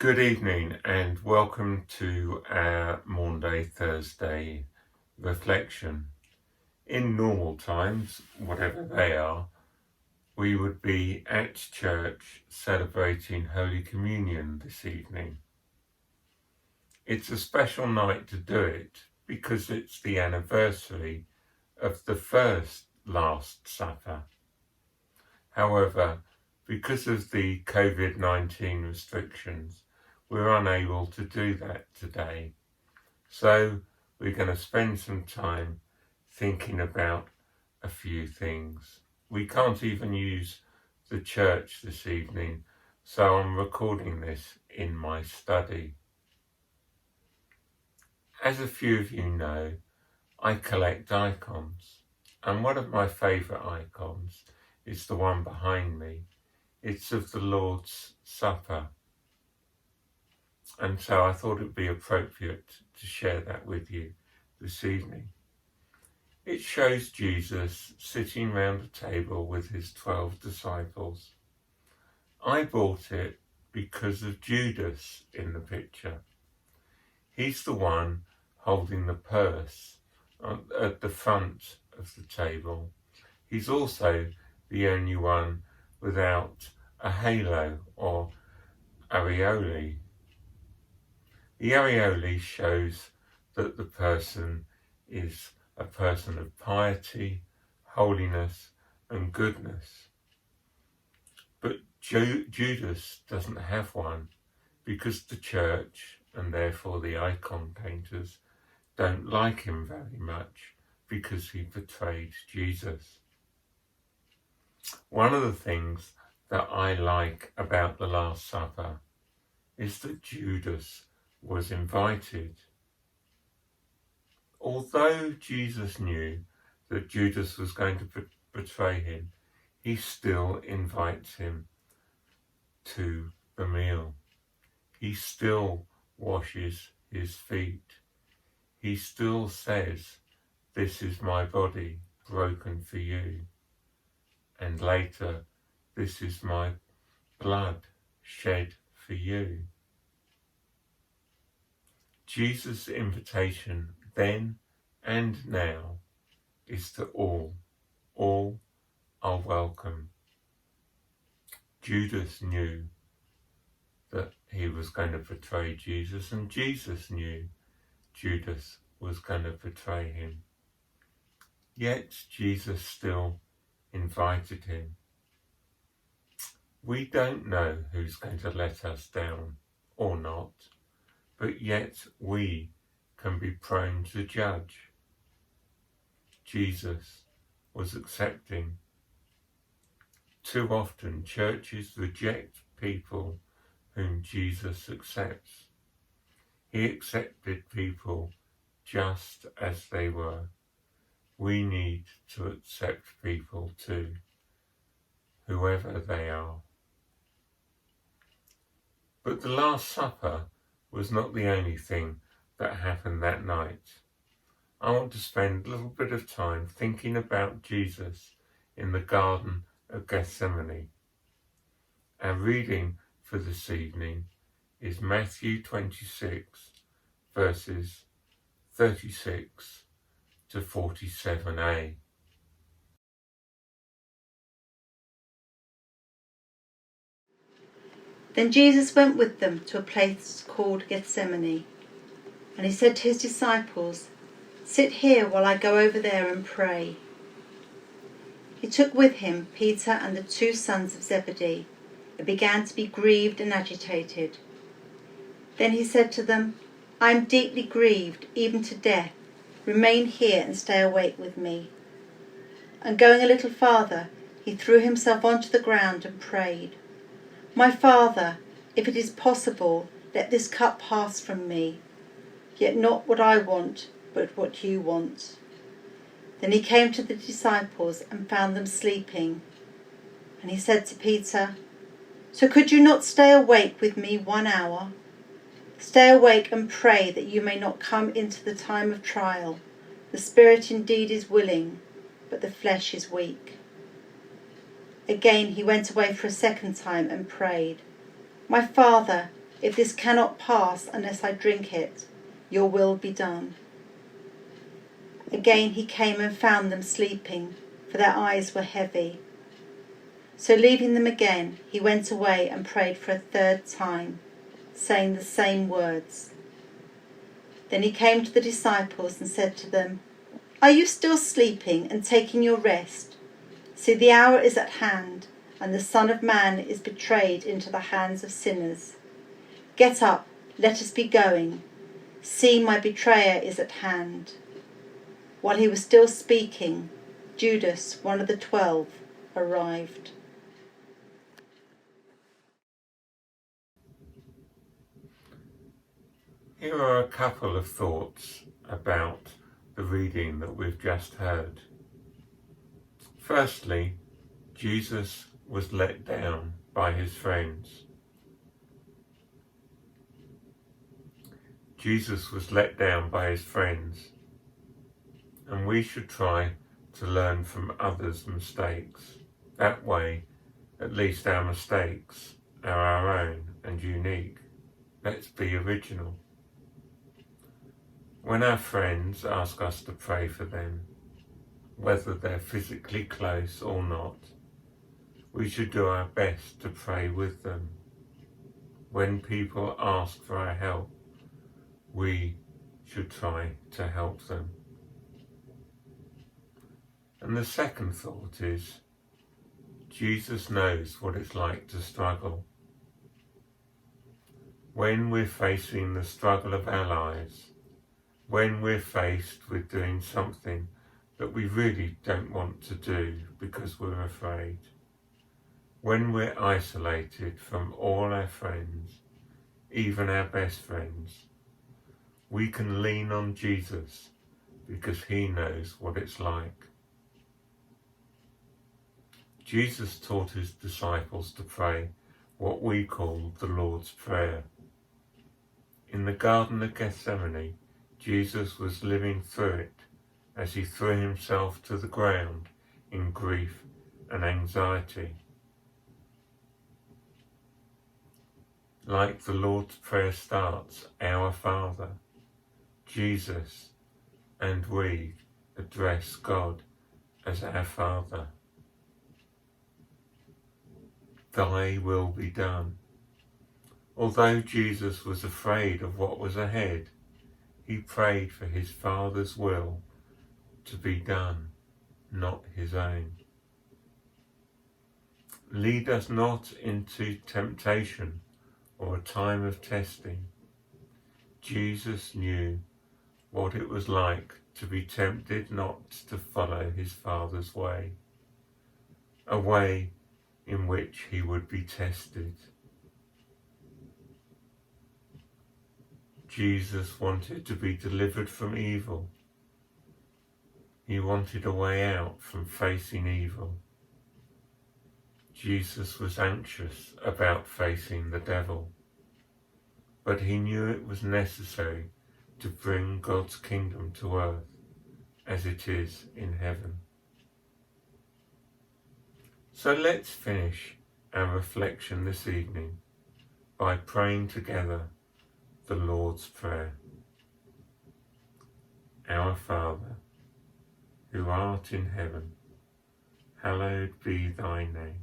Good evening and welcome to our Maundy Thursday reflection. In normal times, whatever they are, we would be at church celebrating Holy Communion this evening. It's a special night to do it because it's the anniversary of the first Last Supper. However, because of the COVID-19 restrictions, we're unable to do that today. So we're going to spend some time thinking about a few things. We can't even use the church this evening, so I'm recording this in my study. As a few of you know, I collect icons, and one of my favourite icons is the one behind me. It's of the Lord's Supper. And so I thought it would be appropriate to share that with you this evening. It shows Jesus sitting round a table with his 12 disciples. I bought it because of Judas in the picture. He's the one holding the purse at the front of the table. He's also the only one without a halo or aureole. The aureole shows that the person is a person of piety, holiness and goodness. But Judas doesn't have one because the church, and therefore the icon painters, don't like him very much because he betrayed Jesus. One of the things that I like about the Last Supper is that Judas was invited. Although Jesus knew that Judas was going to betray him, he still invites him to the meal. He still washes his feet. He still says, "This is my body broken for you." And later, "This is my blood shed for you." Jesus' invitation then and now is to all. All are welcome. Judas knew that he was going to betray Jesus, and Jesus knew Judas was going to betray him. Yet Jesus still invited him. We don't know who's going to let us down or not, but yet we can be prone to judge. Jesus was accepting. Too often churches reject people whom Jesus accepts. He accepted people just as they were. We need to accept people too, whoever they are. But the Last Supper was not the only thing that happened that night. I want to spend a little bit of time thinking about Jesus in the Garden of Gethsemane. Our reading for this evening is Matthew 26, verses 36 to 47a. Then Jesus went with them to a place called Gethsemane, and he said to his disciples, "Sit here while I go over there and pray." He took with him Peter and the 2 sons of Zebedee, and began to be grieved and agitated. Then he said to them, "I am deeply grieved, even to death. Remain here and stay awake with me." And going a little farther, he threw himself onto the ground and prayed, "My Father, if it is possible, let this cup pass from me. Yet not what I want, but what you want." Then he came to the disciples and found them sleeping. And he said to Peter, "So could you not stay awake with me 1 hour? Stay awake and pray that you may not come into the time of trial. The spirit indeed is willing, but the flesh is weak." Again he went away for a second time and prayed, "My Father, if this cannot pass unless I drink it, your will be done." Again he came and found them sleeping, for their eyes were heavy. So leaving them again, he went away and prayed for a third time, saying the same words. Then he came to the disciples and said to them, "Are you still sleeping and taking your rest? See, the hour is at hand, and the Son of Man is betrayed into the hands of sinners. Get up, let us be going. See, my betrayer is at hand." While he was still speaking, Judas, one of the 12, arrived. Here are a couple of thoughts about the reading that we've just heard. Firstly, Jesus was let down by his friends. Jesus was let down by his friends, and we should try to learn from others' mistakes. That way, at least our mistakes are our own and unique. Let's be original. When our friends ask us to pray for them, whether they're physically close or not, we should do our best to pray with them. When people ask for our help, we should try to help them. And the second thought is, Jesus knows what it's like to struggle. When we're facing the struggle of our lives, when we're faced with doing something that we really don't want to do because we're afraid, when we're isolated from all our friends, even our best friends, we can lean on Jesus because he knows what it's like. Jesus taught his disciples to pray what we call the Lord's Prayer. In the Garden of Gethsemane, Jesus was living through it as he threw himself to the ground in grief and anxiety. Like the Lord's Prayer starts, "Our Father," Jesus and we address God as our Father. "Thy will be done." Although Jesus was afraid of what was ahead, he prayed for his Father's will to be done, not his own. Lead us not into temptation or a time of testing. Jesus knew what it was like to be tempted not to follow his Father's way, a way in which he would be tested. Jesus wanted to be delivered from evil. He wanted a way out from facing evil. Jesus was anxious about facing the devil, but he knew it was necessary to bring God's kingdom to earth as it is in heaven. So let's finish our reflection this evening by praying together the Lord's Prayer. Our Father, who art in heaven, hallowed be thy name.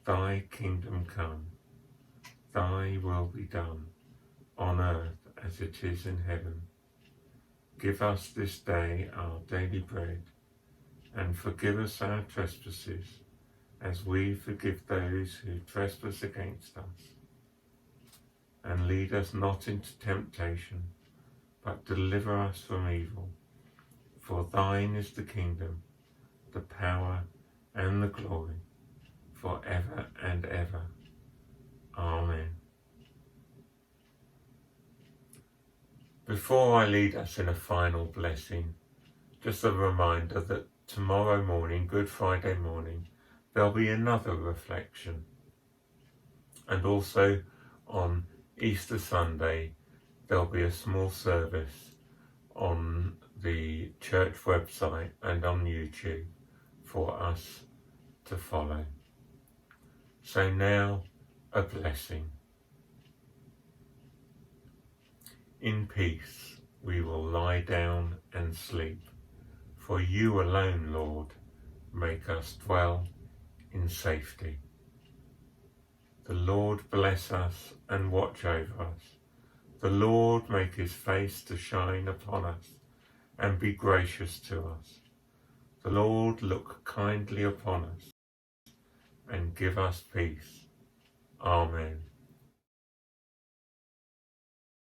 Thy kingdom come, thy will be done, on earth as it is in heaven. Give us this day our daily bread, and forgive us our trespasses, as we forgive those who trespass against us. And lead us not into temptation, but deliver us from evil. For thine is the kingdom, the power, and the glory, forever and ever. Amen. Before I lead us in a final blessing, just a reminder that tomorrow morning, Good Friday morning, there'll be another reflection. And also on Easter Sunday, there'll be a small service on the church website and on YouTube for us to follow. So now, a blessing. In peace we will lie down and sleep, for you alone, Lord, make us dwell in safety. The Lord bless us and watch over us. The Lord make his face to shine upon us and be gracious to us. The Lord look kindly upon us and give us peace. Amen.